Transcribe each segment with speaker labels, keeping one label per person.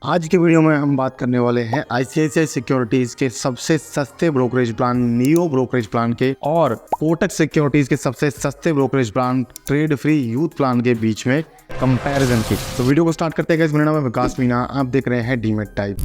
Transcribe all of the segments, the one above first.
Speaker 1: आज के वीडियो में हम बात करने वाले हैं आईसीआईसीआई सिक्योरिटीज के सबसे सस्ते brokerage plan neo brokerage plan के और कोटक सिक्योरिटीज के सबसे सस्ते brokerage plan trade free youth plan के बीच में कंपैरिजन की। तो वीडियो को स्टार्ट करते हैं गाइस। मेरा नाम है विकास मीना, आप देख रहे हैं डीमेट टाइप।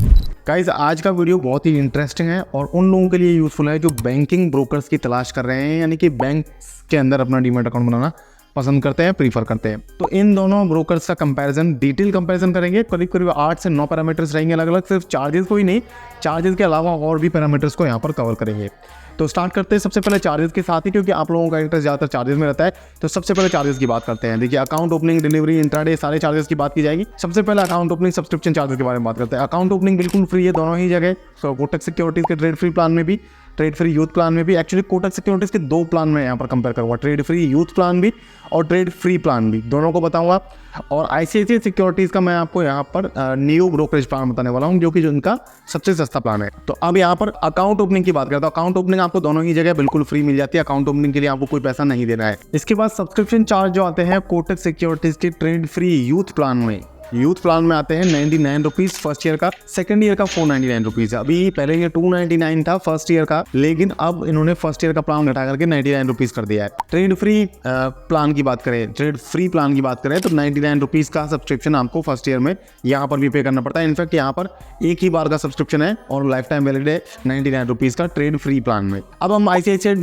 Speaker 1: गाइस आज का वीडियो बहुत ही इंटरेस्टिंग है और उन लोगों के लिए यूजफुल है जो बैंकिंग ब्रोकर्स की तलाश कर रहे हैं, यानी कि बैंक के अंदर अपना डीमेट अकाउंट बनाना पसंद करते हैं, प्रीफर करते हैं। तो इन दोनों ब्रोकर्स का कंपैरिजन, डिटेल कंपैरिजन करेंगे। करीब करीब 8 से 9 पैरामीटर्स रहेंगे अलग अलग, सिर्फ चार्जेस को ही नहीं, चार्जेस के अलावा और भी पैरामीटर्स को यहाँ पर कवर करेंगे। तो स्टार्ट करते हैं सबसे पहले चार्जेस के साथ ही, क्योंकि आप लोगों का इंटरेस्ट ज़्यादातर चार्जेस में रहता है। तो सबसे पहले चार्जेस की बात करते हैं। देखिए, अकाउंट ओपनिंग, डिलीवरी, इंट्राडे, सारे चार्जेस की बात की जाएगी। सबसे पहले अकाउंट ओपनिंग सब्सक्रिप्शन चार्जेस के बारे में बात करते हैं। अकाउंट ओपनिंग बिल्कुल फ्री है दोनों ही जगह। तो कोटक सिक्योरिटीज़ के ट्रेड फ्री प्लान में भी, ट्रेड फ्री यूथ प्लान में भी। एक्चुअली कोटक सिक्योरिटीज के 2 प्लान में यहाँ पर कंपेयर करूँगा, ट्रेड फ्री यूथ प्लान भी और ट्रेड फ्री प्लान भी, दोनों को बताऊंगा। और आईसीआईसीआई सिक्योरिटीज का मैं आपको यहाँ पर न्यू ब्रोकरेज प्लान बताने वाला हूँ, जो कि उनका सबसे सस्ता प्लान है। तो अब यहाँ पर अकाउंट ओपनिंग की बात करता हूँ। अकाउंट ओपनिंग आपको दोनों ही जगह बिल्कुल फ्री मिल जाती है। अकाउंट ओपनिंग के लिए आपको कोई पैसा नहीं देना है। इसके बाद सब्सक्रिप्शन चार्ज जो आते हैं कोटक सिक्योरिटीज के ट्रेड फ्री यूथ प्लान में, यूथ प्लान में आते हैं 99 रुपीज़ फर्स्ट ईयर का, सेकंड ईयर का 499 रुपीज़। अभी पहले ये 299 था फर्स्ट ईयर का, लेकिन अब इन्होंने फर्स्ट ईयर का प्लान घटा करके 99 रुपीज़ कर दिया है। ट्रेड फ्री प्लान की बात करें, ट्रेड फ्री प्लान की बात करें तो 99 रुपीज़ का सब्सक्रिप्शन आपको फर्स्ट ईयर में यहाँ पर भी पे करना पड़ता है। इनफैक्ट यहाँ पर एक ही बार का सब्सक्रिप्शन है और लाइफ टाइम वैलिड है 99 रुपीज़ का ट्रेड फ्री प्लान में। अब हम आईसीआईसीआई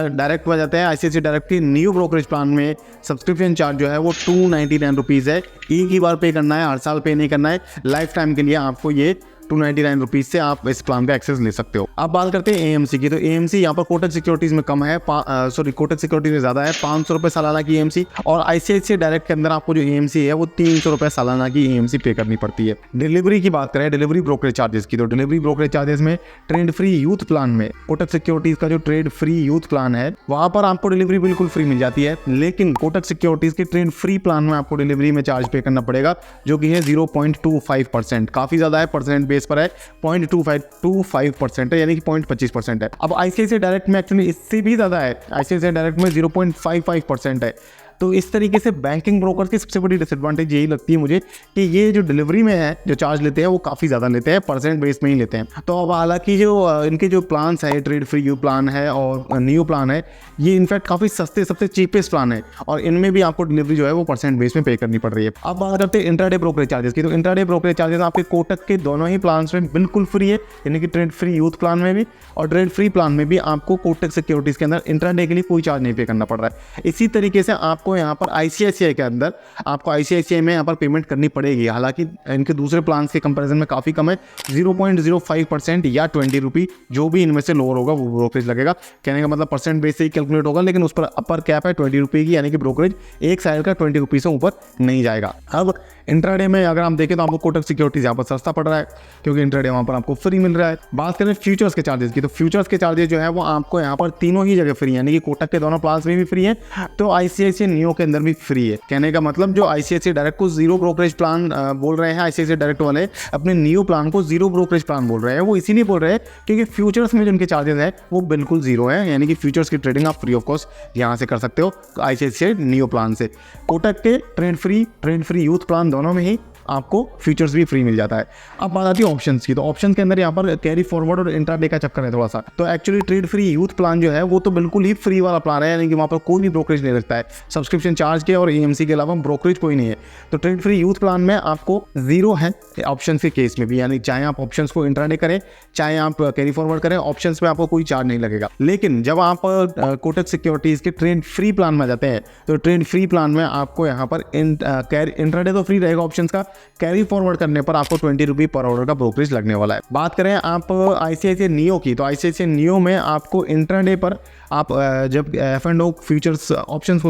Speaker 1: डायरेक्ट में जाते हैं। आईसीआईसीआई डायरेक्ट के न्यू ब्रोकरेज प्लान में सब्सक्रिप्शन चार्ज जो है वो 299 रुपीज़ है। एक ही बार पे करना है, हर साल पे नहीं करना है। लाइफ टाइम के लिए आपको ये 299 रुपीज़ से आप इस प्लान का एक्सेस ले सकते हो। अब बात करते हैं एएमसी की। तो एएमसी यहाँ पर कोटक सिक्योरिटीज में कम है, कोटक सिक्योरिटीज में ज़्यादा है, 500 रुपये सालाना की एएमसी। और आईसीआईसीआई डायरेक्ट के अंदर आपको जो एएमसी है वो 300 रुपये सालाना की एएमसी पे करनी पड़ती है। डिलीवरी की बात करें, डिलीवरी ब्रोकरेज चार्जेस की, तो डिलीवरी ब्रोकरेज चार्जेस में ट्रेड फ्री यूथ प्लान में कोटक सिक्योरिटीज का जो ट्रेड फ्री यूथ प्लान है वहाँ पर आपको डिलीवरी बिल्कुल फ्री मिल जाती है। लेकिन कोटक सिक्योरिटीज के ट्रेड फ्री प्लान में आपको डिलीवरी में चार्ज पे करना पड़ेगा, जो कि है 0.25%। काफ़ी ज़्यादा है, परसेंट बेस पर है, 0.25% है, यानी कि 0.25% है। अब आईसीआईसीआई डायरेक्ट में एक्चुअली इससे भी ज़्यादा है। आईसीआईसीआई डायरेक्ट में 0.55% है। तो इस तरीके से बैंकिंग ब्रोकर्स की सबसे बड़ी डिसएडवांटेज यही लगती है मुझे कि ये जो डिलीवरी में है जो चार्ज लेते हैं वो काफ़ी ज़्यादा लेते हैं, परसेंट बेस में ही लेते हैं। तो अब हालांकि जो इनके जो प्लान्स है, ट्रेड फ्री यू प्लान है और न्यू प्लान है, ये इनफैक्ट काफ़ी सस्ते, सबसे चीपेस्ट प्लान है और इनमें भी आपको डिलीवरी जो है वो परसेंट बेस में पे करनी पड़ रही है। अब बात करते हैं इंट्राडे ब्रोकरेज चार्जेस की। तो इंट्राडे ब्रोकरेज चार्जेस आपके कोटक के दोनों ही प्लान में बिल्कुल फ्री है, यानी कि ट्रेड फ्री यूथ प्लान में भी और ट्रेड फ्री प्लान में भी आपको कोटक सिक्योरिटीज़ के अंदर इंट्राडे के लिए कोई चार्ज नहीं पे करना पड़ रहा है। इसी तरीके से आपको यहाँ पर आईसीआईसीआई के अंदर आपको आईसीआईसीआई में यहाँ पर पेमेंट करनी पड़ेगी। हालांकि इनके दूसरे प्लान्स के कंपैरिजन में काफ़ी कम है, 0.05% या 20 रुपये, जो भी इनमें से लोअर होगा वो ब्रोकरेज लगेगा। कहने का मतलब परसेंट बेस से ही कैलकुलेट होगा, लेकिन उस पर अपर कैप है 20 रुपये की, यानी कि ब्रोकरेज एक साइड का 20 रुपये से ऊपर नहीं जाएगा। अब इंट्राडे में अगर हम देखें तो आपको कोटक सिक्योरिटीज यहाँ पर सस्ता पड़ रहा है, क्योंकि इंट्राडे वहाँ पर आपको फ्री मिल रहा है। बात करें फ्यूचर्स के चार्जेस की, तो फ्यूचर्स के चार्जेस जो है वो आपको यहाँ पर तीनों ही जगह फ्री है, यानी कि कोटक के दोनों प्लान्स में भी फ्री है, तो आईसीआईसीआई नियो के अंदर भी फ्री है। कहने का मतलब जो आईसीआईसीआई डायरेक्ट को जीरो ब्रोकरेज प्लान बोल रहे हैं, आईसीआईसीआई डायरेक्ट वाले अपने नियो प्लान को जीरो ब्रोकरेज प्लान बोल रहे हैं, वो इसीलिए बोल रहे हैं क्योंकि फ्यूचर्स में जो उनके चार्जेस है वो बिल्कुल जीरो है, यानी कि फ्यूचर्स की ट्रेडिंग आप फ्री ऑफ कॉस्ट यहाँ से कर सकते हो आईसीआईसीआई नियो प्लान से। कोटक के ट्रेड फ्री यूथ प्लान दोनों में ही आपको फीचर्स भी फ्री मिल जाता है। अब बात आती है ऑप्शंस की। तो ऑप्शन के अंदर यहाँ पर कैरी फॉरवर्ड और इंट्राडे का चक्कर है थोड़ा सा। तो actually trade free youth plan जो है वो तो बिल्कुल ही फ्री वाला प्लान है, यानी कि वहाँ पर कोई भी ब्रोकरेज नहीं लगता है, सब्सक्रिप्शन चार्ज के और एएमसी के अलावा ब्रोकरेज कोई नहीं है। तो ट्रेड फ्री यूथ प्लान में आपको जीरो है ऑप्शन के केस में भी, यानी चाहे आप ऑप्शंस को इंट्राडे करें चाहे आप कैरी फॉरवर्ड करें, ऑप्शंस पे आपको कोई चार्ज नहीं लगेगा। लेकिन जब आप कोटक सिक्योरिटीज के ट्रेड फ्री प्लान में जाते हैं तो ट्रेड फ्री प्लान में आपको यहाँ पर इंट्राडे तो फ्री रहेगा ऑप्शंस का, कैरी फॉरवर्ड करने पर आपको 20 रुपये पर ऑर्डर का ब्रोकरेज लगने वाला है। बात करें आप आईसीआईसीआई नियो की, तो आईसीआईसीआई नियो में आपको इंट्राडे पर आप जब F&O फ्यूचर्स ऑप्शंस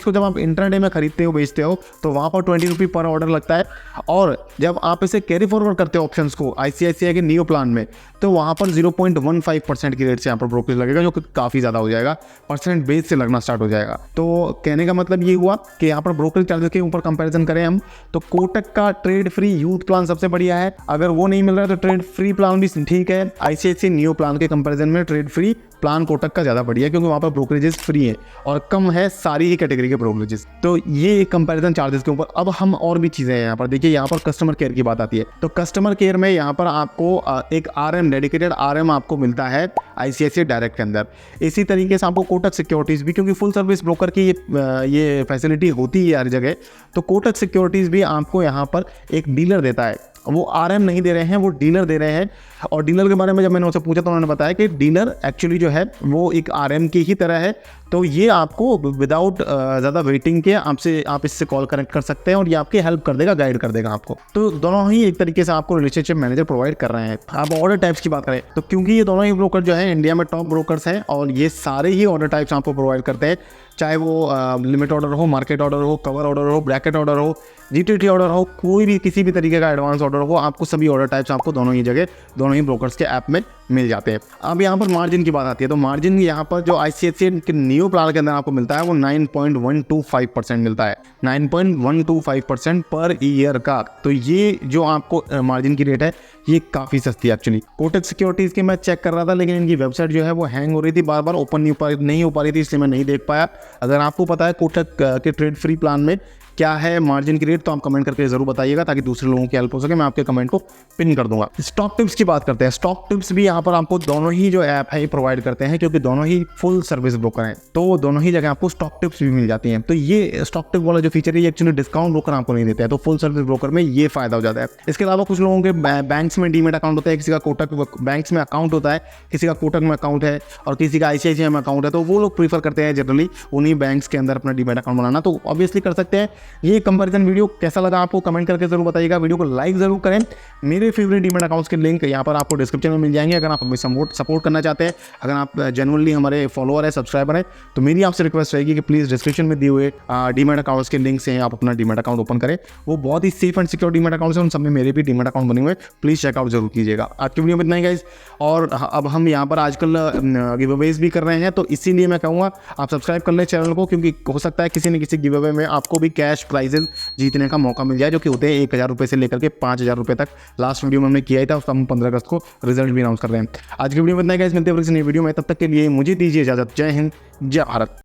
Speaker 1: को जब आप इंट्राडे में खरीदते हो, बेचते हो, तो वहाँ पर 20 रुपये पर ऑर्डर लगता है। और जब आप इसे कैरी फॉरवर्ड करते हो ऑप्शंस को आईसीआईसीआई के नियो प्लान में, तो वहाँ पर 0.15% की रेट से यहाँ पर ब्रोकरेज लगेगा, जो कि काफ़ी ज़्यादा हो जाएगा, परसेंट बेस से लगना स्टार्ट हो जाएगा। तो कहने का मतलब ये हुआ कि यहाँ पर ब्रोकरेज चार्जेस के ऊपर कंपैरिजन करें हम, तो कोटक का ट्रेड फ्री यूथ प्लान सबसे बढ़िया है। अगर वो नहीं मिल रहा है तो ट्रेड फ्री प्लान भी ठीक है। आईसीआईसीआई नियो प्लान के कंपैरिजन में ट्रेड फ्री प्लान कोटक का ज़्यादा बढ़िया है, क्योंकि वहाँ पर ब्रोकरेजेस फ्री है और कम है सारी ही कैटेगरी के ब्रोकरेजेस। तो ये कंपैरिजन चार्जेस के ऊपर। अब हम और भी चीज़ें हैं यहाँ पर, देखिए यहाँ पर कस्टमर केयर की बात आती है। तो कस्टमर केयर में यहाँ पर आपको एक RM, डेडिकेटेड RM आपको मिलता है ICICI डायरेक्ट के अंदर। इसी तरीके से आपको कोटक सिक्योरिटीज़ भी, क्योंकि फुल सर्विस ब्रोकर की ये फैसिलिटी होती है हर जगह, तो कोटक सिक्योरिटीज़ भी आपको यहाँ पर एक डीलर देता है। वो RM नहीं दे रहे हैं, वो डीलर दे रहे हैं। और डीलर के बारे में जब मैंने उनसे पूछा तो उन्होंने बताया कि डीलर एक्चुअली जो है वो एक RM की ही तरह है। तो ये आपको विदाउट ज़्यादा वेटिंग के आप इससे कॉल कनेक्ट कर सकते हैं और ये आपकी हेल्प कर देगा, गाइड कर देगा आपको। तो दोनों ही एक तरीके से आपको रिलेशनशिप मैनेजर प्रोवाइड कर रहे हैं। आप ऑर्डर टाइप्स की बात करें तो क्योंकि ये दोनों ही ब्रोकर जो है इंडिया में टॉप ब्रोकर्स हैं और ये सारे ही ऑर्डर टाइप्स आपको प्रोवाइड करते हैं, चाहे वो लिमिट ऑर्डर हो, मार्केट ऑर्डर हो, कवर ऑर्डर हो, ब्रैकेट ऑर्डर हो, GTT ऑर्डर हो, कोई भी किसी भी तरीके का एडवांस ऑर्डर हो, आपको सभी ऑर्डर टाइप्स आपको दोनों ही जगह दोनों ही ब्रोकर्स के ऐप में मिल जाते हैं। अब यहाँ पर मार्जिन की बात आती है, तो मार्जिन यहाँ पर जो ICICI के न्यू प्लान के अंदर आपको मिलता है वो 9.125% मिलता है, 9.125% पर ईयर का। तो ये जो आपको मार्जिन की रेट है ये काफ़ी सस्ती है एक्चुअली। कोटक सिक्योरिटीज़ की मैं चेक कर रहा था, लेकिन इनकी वेबसाइट जो है वो हैंग हो रही थी, बार बार ओपन नहीं हो पा रही थी, इसलिए मैं नहीं देख पाया। अगर आपको पता है कोटक के ट्रेड फ्री प्लान में क्या है मार्जिन की रेट, तो आप कमेंट करके जरूर बताइएगा ताकि दूसरे लोगों की हेल्प हो सके। मैं आपके कमेंट को पिन कर दूंगा। स्टॉक टिप्स की बात करते हैं। स्टॉक टिप्स भी यहाँ पर आपको दोनों ही जो ऐप है ये प्रोवाइड करते हैं, क्योंकि दोनों ही फुल सर्विस ब्रोकर हैं, तो दोनों ही जगह आपको स्टॉक टिप्स भी मिल जाती हैं। तो ये स्टॉक टिप वाला जो फीचर है ये एक्चुअली डिस्काउंट ब्रोकर आपको नहीं देता है, तो फुल सर्विस ब्रोकर में ये फायदा हो जाता है। इसके अलावा कुछ लोगों के बैंक्स में डीमेट अकाउंट होता है, किसी का कोटक बैंक्स में अकाउंट होता है, किसी का कोटक में अकाउंट है और किसी का ICICI में अकाउंट है, तो वो लोग प्रीफर करते हैं जनरली उन्हीं बैंक्स के अंदर अपना डीमेट अकाउंट बनाना। तो ऑब्वियसली कर सकते हैं। ये कंपैरिजन वीडियो कैसा लगा आपको कमेंट करके जरूर बताइएगा। वीडियो को लाइक जरूर करें। मेरे फेवरेट डीमेट अकाउंट्स के लिंक यहाँ पर आपको डिस्क्रिप्शन में मिल जाएंगे। अगर आप हमें सपोर्ट करना चाहते हैं, अगर आप जेन्युइनली हमारे फॉलोअर है, सब्सक्राइबर है, तो मेरी आपसे रिक्वेस्ट रहेगी कि प्लीज़ डिस्क्रिप्शन में दिए हुए डीमेट अकाउंट्स के लिंक से आप अपना डीमेट अकाउंट ओपन करें। वो बहुत ही safe and secure demat accounts हैं, उन सब में मेरे भी डीमेट अकाउंट बने हुए, प्लीज़ चेकआउट जरूर कीजिएगा। आज की वीडियो में इतना ही गाइज। और अब हम यहाँ पर आजकल गिव अवेज भी कर रहे हैं, तो इसीलिए मैं कहूँगा आप सब्सक्राइब कर लें चैनल को, क्योंकि हो सकता है किसी न किसी गिव अवे में आपको भी कैश प्राइजेज जीतने का मौका मिल जाए, जो कि होते हैं 1000 रुपये से लेकर के 5000 रुपये तक। लास्ट वीडियो में हमने किया ही था, उसका हम 15 अगस्त को रिजल्ट भी अनाउंस कर रहे हैं। आज की वीडियो में इतना गाइस, मिलते हैं फिर किसी नई वीडियो में, तब तक के लिए मुझे दीजिए इजाजत। जय हिंद, जय भारत।